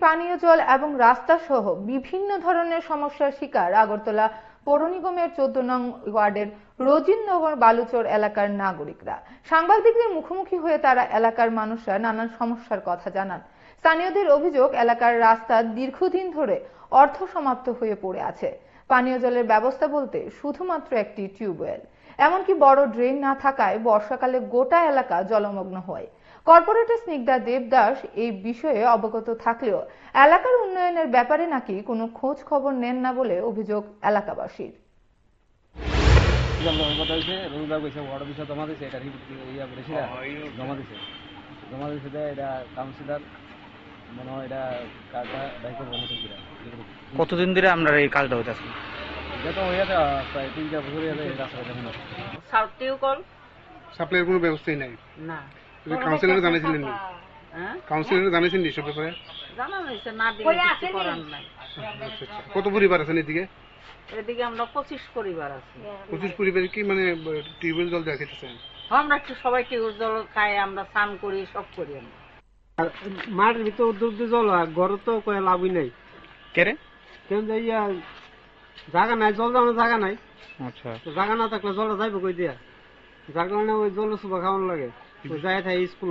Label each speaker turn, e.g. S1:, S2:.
S1: পানীয় জল এবং রাস্তা সহ বিভিন্ন ধরনের সমস্যার শিকার আগরতলা পৌর নিগমের 14 নং ওয়ার্ডের রজিননগর বালুচর এলাকার নাগরিকরা। সাংবাদিকদের মুখোমুখি হয়ে তারা এলাকার মানুষরা নানান সমস্যার কথা জানান। স্থানীয়দের অভিযোগ, এলাকার রাস্তা দীর্ঘদিন ধরে অর্ধ সমাপ্ত হয়ে পড়ে আছে। পানীয় জলের ব্যবস্থা বলতে শুধুমাত্র একটি টিউবওয়েল, এমনকি বড় ড্রেন না থাকায় বর্ষাকালে গোটা এলাকা জলমগ্ন হয়। কর্পোরেটর স্নিগ্ধা দেবদাস এই বিষয়ে অবগত থাকলেও এলাকার উন্নয়নের ব্যাপারে নাকি কোনো খোঁজ খবর নেন না বলে অভিযোগ এলাকাবাসীর।
S2: কতদিন ধরে আমরা এই কাজটা হইতেছি?
S3: সাপ্লাইয়ের কোনো ব্যবস্থাই নাই।
S4: না,
S3: কাউন্সিলর জানিয়েছিলেন নি? কাউন্সিলর জানিয়েছেন নি সব ব্যাপারে?
S4: জানা হয়েছে, না দিলে কিছু করার নাই।
S3: কত পরিবার আছেন এদিকে?
S4: এদিকে আমরা 25 পরিবার আছি।
S3: 25 পরিবারে কি মানে টিউবওয়েল জল দেওয়া খেতেছেন?
S4: আমরা একটু সবাই টিউবওয়েল জল খাই, আমরা স্নান করি, সব করি আমরা।
S5: মাঠের ভিতর উদ্যোগ জল হয়, ঘরে তো কোনো লাভই নাই।
S2: কেরে
S5: কেন যাইয়া জায়গা নাই, জল দেওয়ার জায়গা নাই।
S2: আচ্ছা,
S5: জায়গা না থাকলে জলটা যাইব কই দিয়া? যার কারণে ওই জল সুবা খাওয়ানো লাগে, যাই থাকে স্কুল।